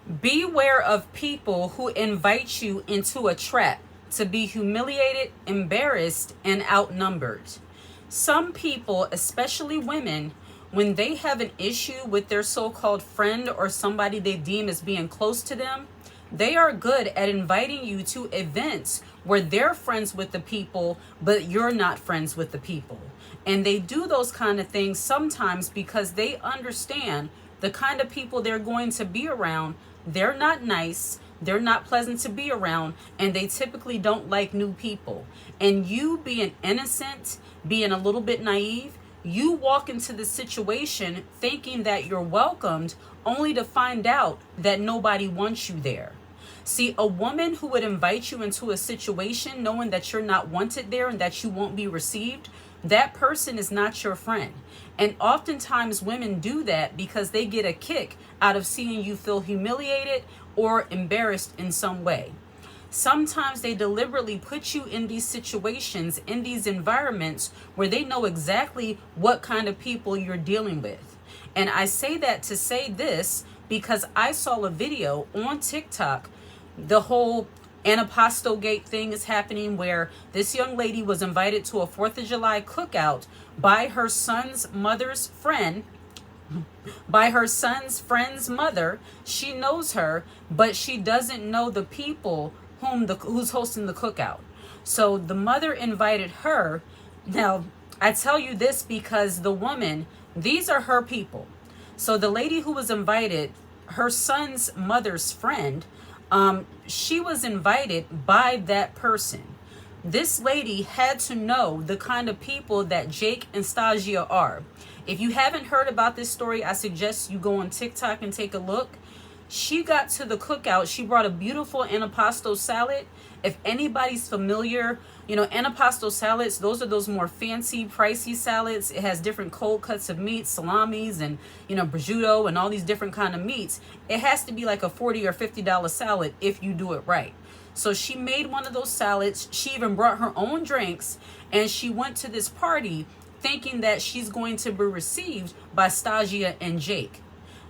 Beware of people who invite you into a trap to be humiliated, embarrassed, and outnumbered. Some people, especially women, when they have an issue with their so-called friend or somebody they deem as being close to them, they are good at inviting you to events where they're friends with the people, but you're not friends with the people. And they do those kind of things sometimes because they understand the kind of people they're going to be around. They're not nice, they're not pleasant to be around, and they typically don't like new people. And you being innocent, being a little bit naive, you walk into the situation thinking that you're welcomed, only to find out that nobody wants you there. See, a woman who would invite you into a situation knowing that you're not wanted there and that you won't be received, that person is not your friend. And oftentimes women do that because they get a kick out of seeing you feel humiliated or embarrassed in some way. Sometimes they deliberately put you in these situations, in these environments where they know exactly what kind of people you're dealing with. And I say that to say this because I saw a video on TikTok. The whole Anaposto Gate thing is happening where this young lady was invited to a 4th of July cookout by her son's mother's friend, by her son's friend's mother. She knows her, but she doesn't know the people who's hosting the cookout. So the mother invited her. Now, I tell you this because the woman, these are her people. So the lady who was invited, her son's mother's friend, she was invited by that person. This lady had to know the kind of people that Jake and Stasia are. If you haven't heard about this story, I suggest you go on TikTok and take a look. She got to the cookout. She brought a beautiful anapasto salad. If anybody's familiar, anapasto salads, those are those more fancy, pricey salads. It has different cold cuts of meat, salamis, and, prosciutto, and all these different kind of meats. It has to be like a $40 or $50 salad if you do it right. So she made one of those salads. She even brought her own drinks, and she went to this party thinking that she's going to be received by Stasia and Jake.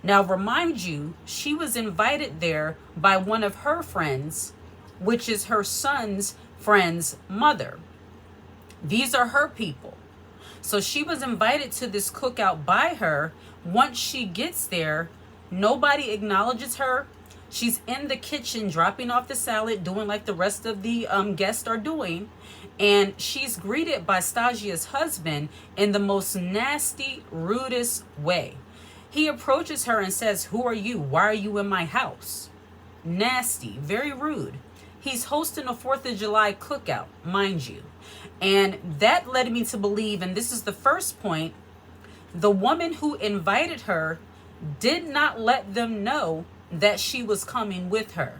Now, remind you, she was invited there by one of her friends, which is her son's friend's mother. These are her people. So she was invited to this cookout by her. Once she gets there, nobody acknowledges her. She's in the kitchen dropping off the salad, doing like the rest of the guests are doing. And she's greeted by Stasia's husband in the most nasty, rudest way. He approaches her and says, "Who are you? Why are you in my house?" Nasty, very rude. He's hosting a 4th of July cookout, mind you. And that led me to believe, and this is the first point, the woman who invited her did not let them know that she was coming with her.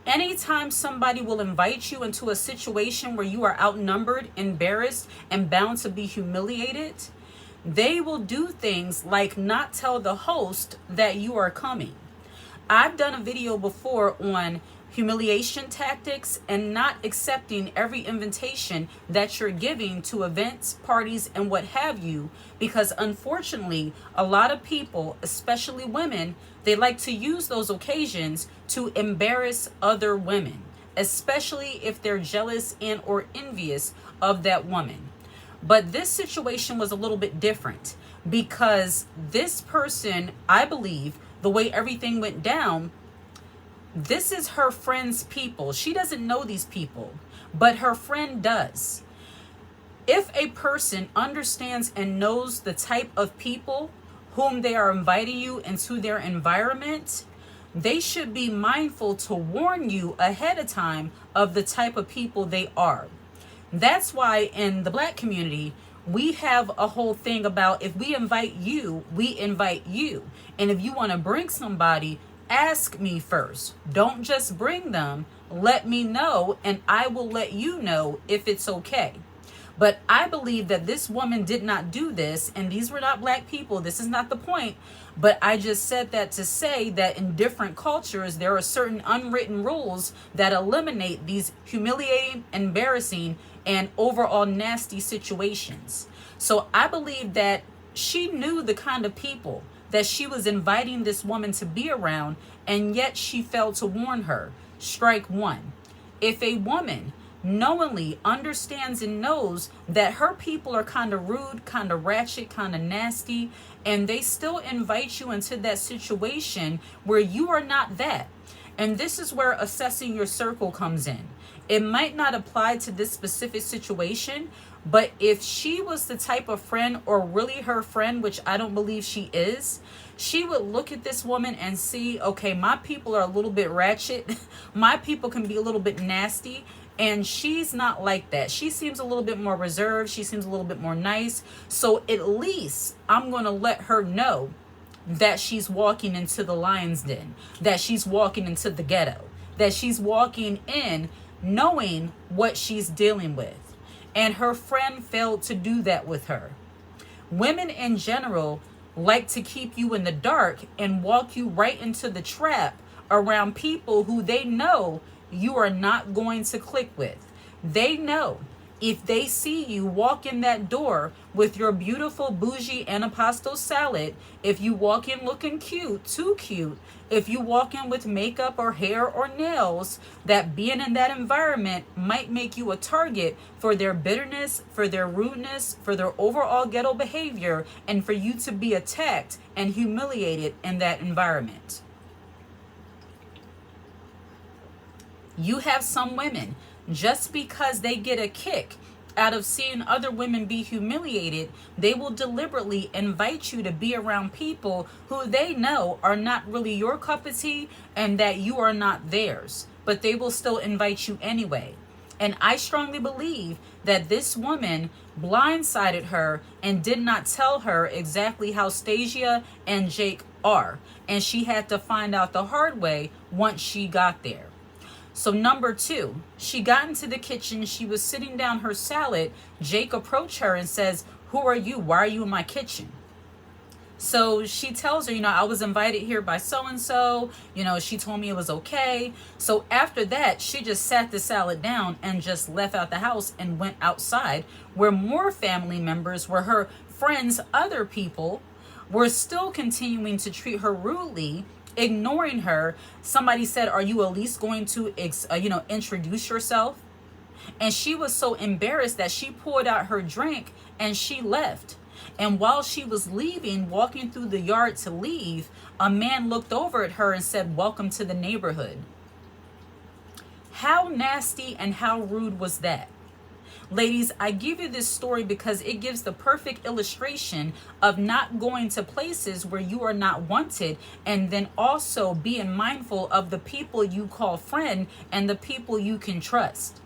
Anytime somebody will invite you into a situation where you are outnumbered, embarrassed, and bound to be humiliated, they will do things like not tell the host that you are coming. I've done a video before on humiliation tactics and not accepting every invitation that you're giving to events, parties, and what have you, because unfortunately, a lot of people, especially women, they like to use those occasions to embarrass other women, especially if they're jealous and or envious of that woman. But this situation was a little bit different because this person, I believe, the way everything went down, this is her friend's people. She doesn't know these people, but her friend does. If a person understands and knows the type of people whom they are inviting you into their environment, they should be mindful to warn you ahead of time of the type of people they are. That's why in the Black community, we have a whole thing about if we invite you, we invite you. And if you want to bring somebody, ask me first. Don't just bring them. Let me know, and I will let you know if it's okay. But I believe that this woman did not do this, and these were not Black people. This is not the point. But I just said that to say that in different cultures, there are certain unwritten rules that eliminate these humiliating, embarrassing, and overall nasty situations. So I believe that she knew the kind of people that she was inviting this woman to be around, and yet she failed to warn her. Strike one. If a woman knowingly understands and knows that her people are kind of rude, kind of ratchet, kind of nasty, and they still invite you into that situation where you are not that. And this is where assessing your circle comes in. It might not apply to this specific situation, but if she was the type of friend, or really her friend, which I don't believe she is, she would look at this woman and see, okay, my people are a little bit ratchet. My people can be a little bit nasty. And she's not like that. She seems a little bit more reserved. She seems a little bit more nice. So at least I'm going to let her know that she's walking into the lion's den, that she's walking into the ghetto, that she's walking in knowing what she's dealing with. And her friend failed to do that with her. Women in general like to keep you in the dark and walk you right into the trap around people who they know you are not going to click with. They know if they see you walk in that door with your beautiful bougie antipasto salad, if you walk in looking cute, too cute, if you walk in with makeup or hair or nails, that being in that environment might make you a target for their bitterness, for their rudeness, for their overall ghetto behavior, and for you to be attacked and humiliated in that environment. You have some women, just because they get a kick out of seeing other women be humiliated, they will deliberately invite you to be around people who they know are not really your cup of tea and that you are not theirs, but they will still invite you anyway. And I strongly believe that this woman blindsided her and did not tell her exactly how Stasia and Jake are. And she had to find out the hard way once she got there. So number two, she got into the kitchen. She was sitting down her salad. Jake approached her and says, "Who are you? Why are you in my kitchen?" So she tells her, I was invited here by so-and-so. She told me it was okay. So after that, she just sat the salad down and just left out the house and went outside, where more family members, where her friends, other people, were still continuing to treat her rudely, ignoring her. Somebody said, "Are you at least going to introduce yourself?" And she was so embarrassed that she poured out her drink and she left. And while she was leaving, walking through the yard to leave, a man looked over at her and said, "Welcome to the neighborhood." How nasty and how rude was that? Ladies, I give you this story because it gives the perfect illustration of not going to places where you are not wanted, and then also being mindful of the people you call friend and the people you can trust.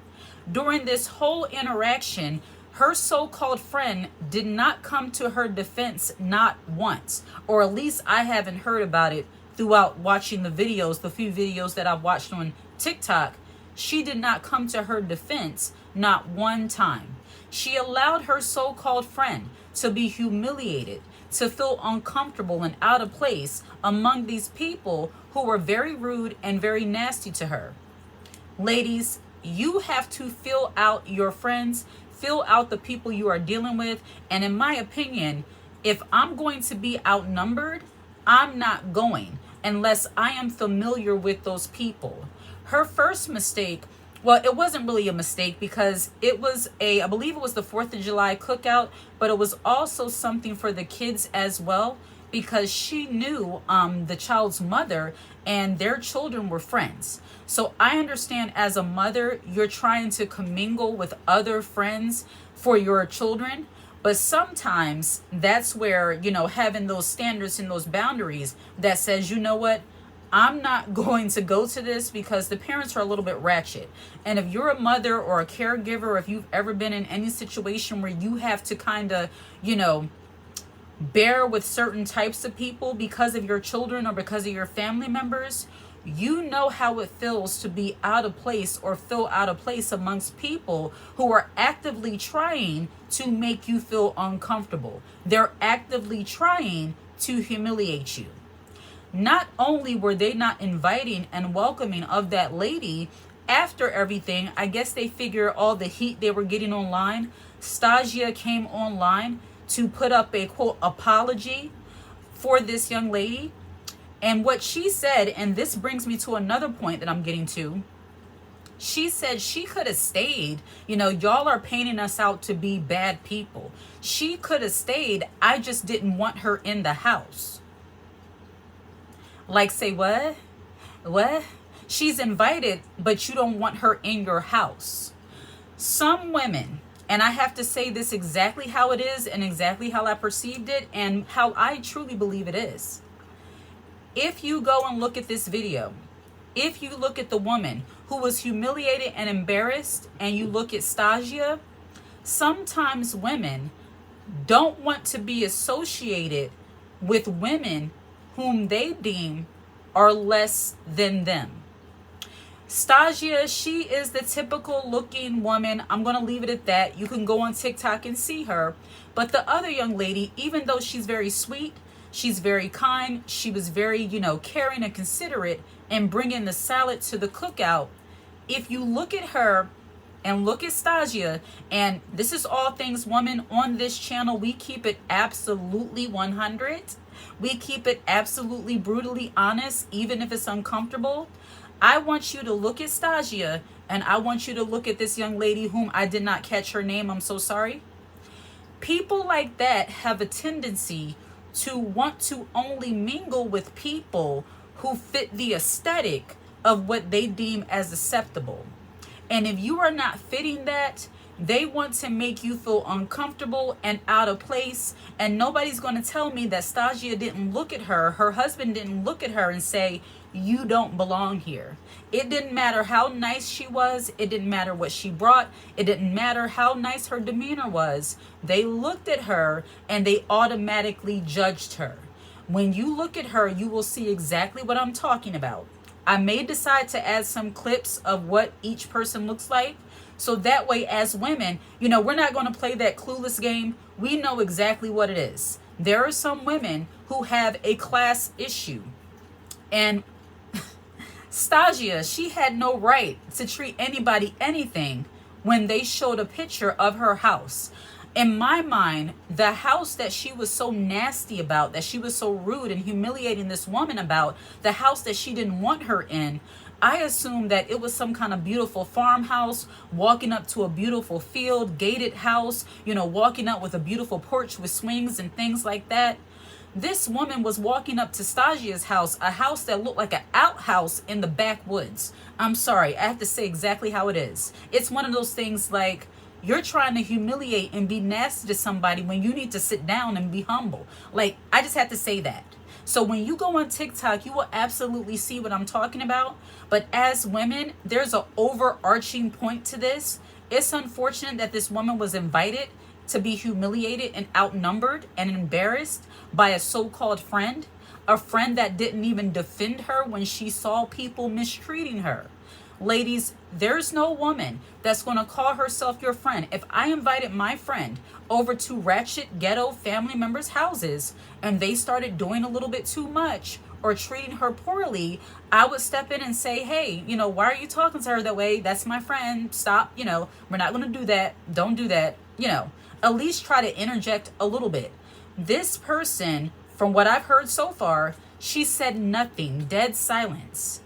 During this whole interaction, her so-called friend did not come to her defense, not once, or at least I haven't heard about it throughout watching the videos, the few videos that I've watched on TikTok. She did not come to her defense, not one time. She allowed her so-called friend to be humiliated, to feel uncomfortable and out of place among these people who were very rude and very nasty to her. Ladies, you have to fill out your friends, fill out the people you are dealing with. And in my opinion, if I'm going to be outnumbered, I'm not going unless I am familiar with those people. Her first mistake, well, it wasn't really a mistake because it was I believe it was the 4th of July cookout, but it was also something for the kids as well, because she knew the child's mother and their children were friends. So I understand as a mother, you're trying to commingle with other friends for your children. But sometimes that's where, having those standards and those boundaries that says, you know what? I'm not going to go to this because the parents are a little bit ratchet. And if you're a mother or a caregiver, if you've ever been in any situation where you have to kind of, bear with certain types of people because of your children or because of your family members, you know how it feels to be out of place or feel out of place amongst people who are actively trying to make you feel uncomfortable. They're actively trying to humiliate you. Not only were they not inviting and welcoming of that lady, after everything, I guess they figure all the heat they were getting online, Stasia came online to put up a quote apology for this young lady. And what she said, and this brings me to another point that I'm getting to. She said she could have stayed. Y'all are painting us out to be bad people. She could have stayed. I just didn't want her in the house. Like, say what? What? She's invited, but you don't want her in your house. Some women, and I have to say this exactly how it is and exactly how I perceived it and how I truly believe it is. If you go and look at this video, if you look at the woman who was humiliated and embarrassed, and you look at Stasia, sometimes women don't want to be associated with women whom they deem are less than them. Stasia, she is the typical looking woman. I'm going to leave it at that. You can go on TikTok and see her. But the other young lady, even though she's very sweet, she's very kind, she was very, caring and considerate and bringing the salad to the cookout. If you look at her and look at Stasia, and this is all things woman on this channel, we keep it absolutely 100. We keep it absolutely brutally honest, even if it's uncomfortable. I want you to look at Stasia, and I want you to look at this young lady whom I did not catch her name. I'm so sorry. People like that have a tendency to want to only mingle with people who fit the aesthetic of what they deem as acceptable. And if you are not fitting that, they want to make you feel uncomfortable and out of place. And nobody's going to tell me that Stasia didn't look at her husband didn't look at her and say, you don't belong here. It didn't matter how nice she was. It didn't matter what she brought. It didn't matter how nice her demeanor was. They looked at her and they automatically judged her. When you look at her, you will see exactly what I'm talking about. I may decide to add some clips of what each person looks like. So that way, as women, we're not going to play that clueless game. We know exactly what it is. There are some women who have a class issue. And Stasia, she had no right to treat anybody anything when they showed a picture of her house. In my mind, the house that she was so nasty about, that she was so rude and humiliating this woman about, the house that she didn't want her in, I assumed that it was some kind of beautiful farmhouse, walking up to a beautiful field, gated house, walking up with a beautiful porch with swings and things like that. This woman was walking up to Stasia's house, a house that looked like an outhouse in the backwoods. I'm sorry, I have to say exactly how it is. It's one of those things like, you're trying to humiliate and be nasty to somebody when you need to sit down and be humble. Like, I just have to say that. So when you go on TikTok, you will absolutely see what I'm talking about. But as women, there's an overarching point to this. It's unfortunate that this woman was invited to be humiliated and outnumbered and embarrassed by a so-called friend, a friend that didn't even defend her when she saw people mistreating her. Ladies, there's no woman that's going to call herself your friend. If I invited my friend over to ratchet ghetto family members' houses and they started doing a little bit too much or treating her poorly, I would step in and say, hey, why are you talking to her that way? That's my friend. Stop. We're not going to do that. Don't do that. At least try to interject a little bit. This person, from what I've heard so far, she said nothing, dead silence.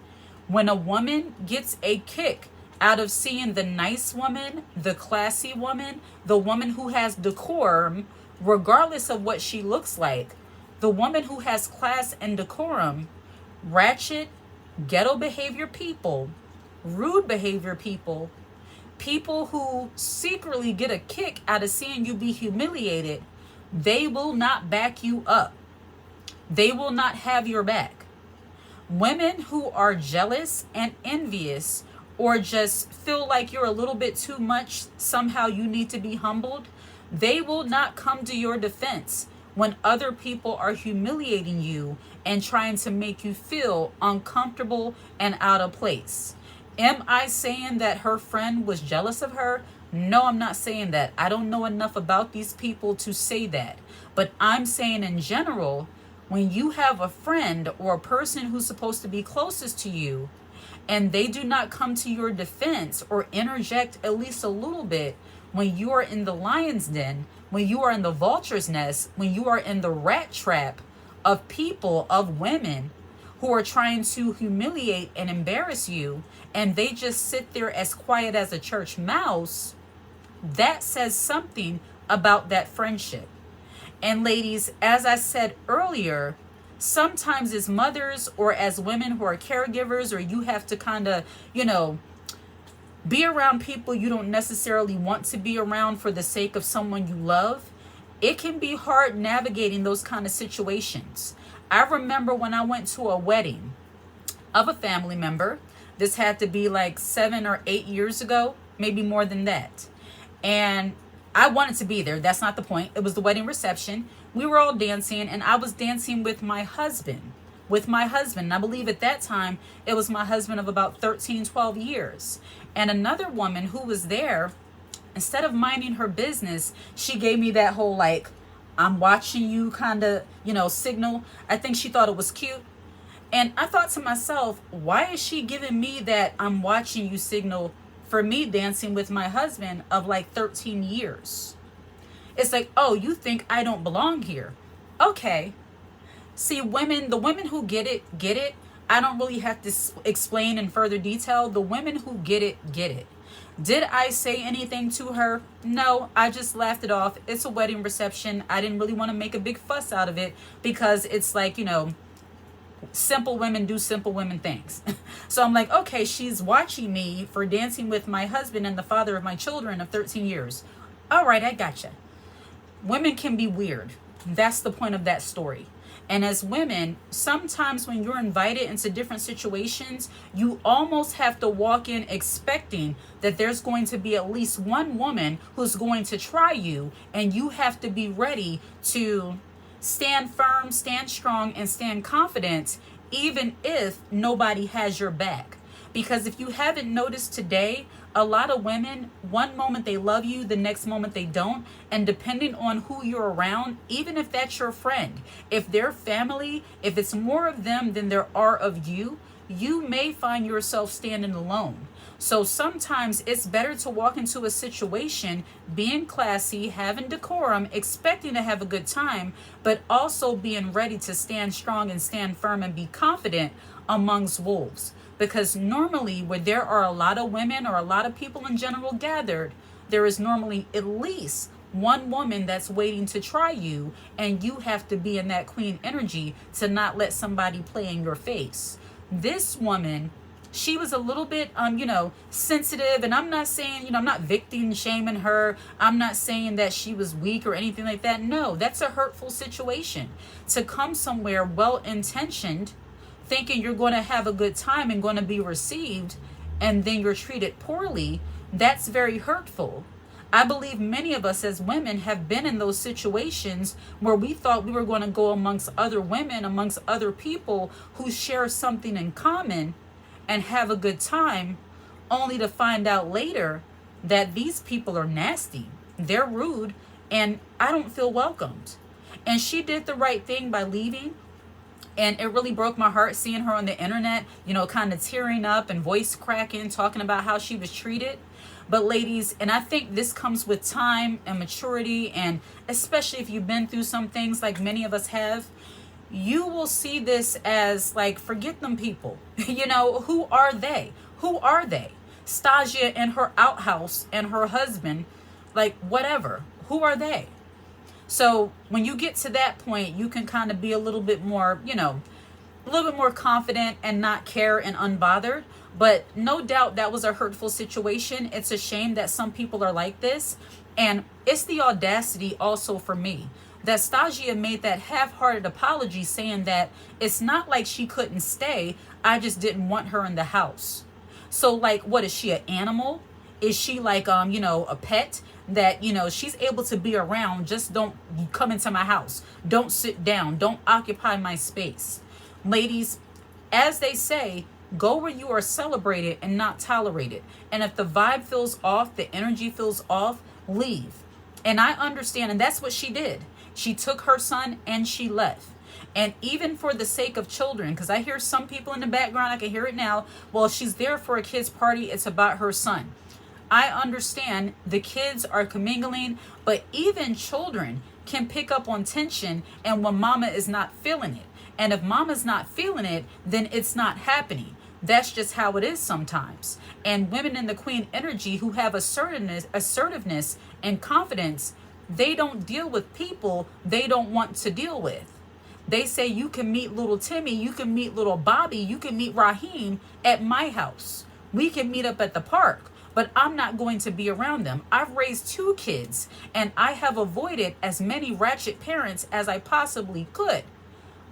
When a woman gets a kick out of seeing the nice woman, the classy woman, the woman who has decorum, regardless of what she looks like, the woman who has class and decorum, ratchet, ghetto behavior people, rude behavior people, people who secretly get a kick out of seeing you be humiliated, they will not back you up. They will not have your back. Women who are jealous and envious or just feel like you're a little bit too much, somehow you need to be humbled, they will not come to your defense when other people are humiliating you and trying to make you feel uncomfortable and out of place. Am I saying that her friend was jealous of her? No, I'm not saying that. I don't know enough about these people to say that. But I'm saying in general, when you have a friend or a person who's supposed to be closest to you and they do not come to your defense or interject at least a little bit when you are in the lion's den, when you are in the vulture's nest, when you are in the rat trap of people, of women who are trying to humiliate and embarrass you, and they just sit there as quiet as a church mouse, that says something about that friendship. And ladies, as I said earlier, sometimes as mothers or as women who are caregivers, or you have to kind of, be around people you don't necessarily want to be around for the sake of someone you love, it can be hard navigating those kind of situations. I remember when I went to a wedding of a family member. This had to be like 7 or 8 years ago, maybe more than that. And I wanted to be there. That's not the point. It was the wedding reception. We were all dancing, and I was dancing with my husband. And I believe at that time, it was my husband of about 13, 12 years. And another woman who was there, instead of minding her business, she gave me that whole like, I'm watching you kind of, signal. I think she thought it was cute. And I thought to myself, why is she giving me that I'm watching you signal for me dancing with my husband of like 13 years? It's like, oh, you think I don't belong here. Okay. See, the women who get it, get it. I don't really have to explain in further detail. The women who get it, get it. Did I say anything to her? No, I just laughed it off. It's a wedding reception. I didn't really want to make a big fuss out of it because it's like, simple women do simple women things. So I'm like, okay, she's watching me for dancing with my husband and the father of my children of 13 years. All right, I gotcha. Women can be weird. That's the point of that story. And as women, sometimes when you're invited into different situations, you almost have to walk in expecting that there's going to be at least one woman who's going to try you, and you have to be ready to stand firm, stand strong, and stand confident, even if nobody has your back. Because if you haven't noticed today, a lot of women, one moment they love you, the next moment they don't. And depending on who you're around, even if that's your friend, if they're family, if it's more of them than there are of you, you may find yourself standing alone. So sometimes it's better to walk into a situation being classy, having decorum, expecting to have a good time, but also being ready to stand strong and stand firm and be confident amongst wolves. Because normally where there are a lot of women or a lot of people in general gathered, there is normally at least one woman that's waiting to try you, and you have to be in that queen energy to not let somebody play in your face. This woman, she was a little bit, sensitive, and I'm not saying, I'm not victim shaming her. I'm not saying that she was weak or anything like that. No, that's a hurtful situation. To come somewhere well-intentioned, thinking you're going to have a good time and going to be received, and then you're treated poorly, that's very hurtful. I believe many of us as women have been in those situations where we thought we were going to go amongst other women, amongst other people who share something in common and have a good time, only to find out later that these people are nasty, they're rude, and I don't feel welcomed. And she did the right thing by leaving. And it really broke my heart seeing her on the internet, kind of tearing up and voice cracking, talking about how she was treated. But ladies, and I think this comes with time and maturity, and especially if you've been through some things like many of us have, you will see this as like, forget them people. Who are they? Who are they? Stasia and her outhouse and her husband, like whatever. Who are they? So when you get to that point, you can kind of be a little bit more, a little bit more confident and not care and unbothered. But no doubt that was a hurtful situation. It's a shame that some people are like this. And it's the audacity also for me that Stasia made that half-hearted apology saying that it's not like she couldn't stay. I just didn't want her in the house. So like, what is she, an animal? Is she like, a pet that, she's able to be around? Just don't come into my house. Don't sit down. Don't occupy my space. Ladies, as they say, go where you are celebrated and not tolerated. And if the vibe feels off, the energy feels off, leave. And I understand. And that's what she did. She took her son and she left. And even for the sake of children, because I hear some people in the background, I can hear it now. Well, she's there for a kid's party. It's about her son. I understand the kids are commingling, but even children can pick up on tension and when mama is not feeling it. And if mama's not feeling it, then it's not happening. That's just how it is sometimes. And women in the queen energy who have assertiveness and confidence, they don't deal with people they don't want to deal with. They say, you can meet little Timmy, you can meet little Bobby, you can meet Raheem at my house. We can meet up at the park, but I'm not going to be around them. I've raised 2 kids and I have avoided as many ratchet parents as I possibly could.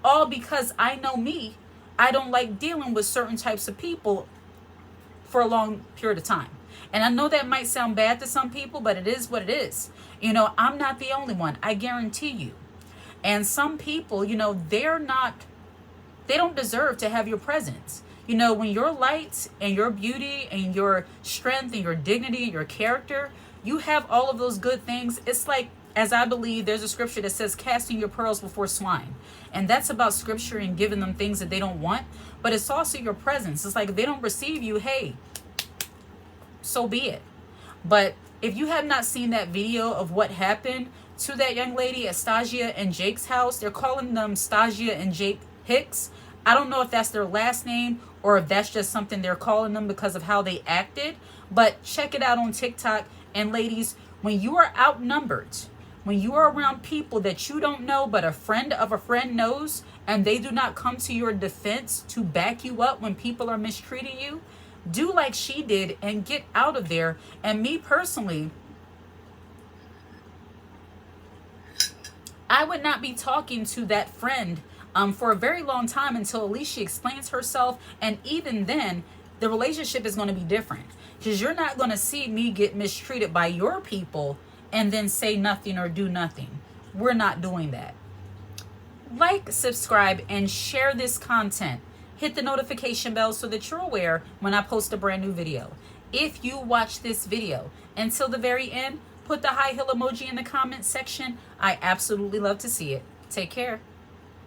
All because I know me. I don't like dealing with certain types of people for a long period of time. And I know that might sound bad to some people, but it is what it is. You know, I'm not the only one. I guarantee you. And some people, you know, they don't deserve to have your presence. You know, when your light and your beauty and your strength and your dignity and your character, you have all of those good things. It's like, as I believe, there's a scripture that says casting your pearls before swine. And that's about scripture and giving them things that they don't want. But it's also your presence. It's like if they don't receive you, hey, so be it. But if you have not seen that video of what happened to that young lady at Stasia and Jake's house, they're calling them Stasia and Jake Hicks. I don't know if that's their last name or if that's just something they're calling them because of how they acted. But check it out on TikTok. And ladies, when you are outnumbered, when you are around people that you don't know but a friend of a friend knows, and they do not come to your defense to back you up when people are mistreating you, do like she did and get out of there. And me personally, I would not be talking to that friend for a very long time until at least she explains herself. And even then, the relationship is going to be different, because you're not going to see me get mistreated by your people and then say nothing or do nothing. We're not doing that. Like, subscribe, and share this content. Hit the notification bell so that you're aware when I post a brand new video. If you watch this video until the very end, put the high heel emoji in the comment section. I absolutely love to see it. Take care.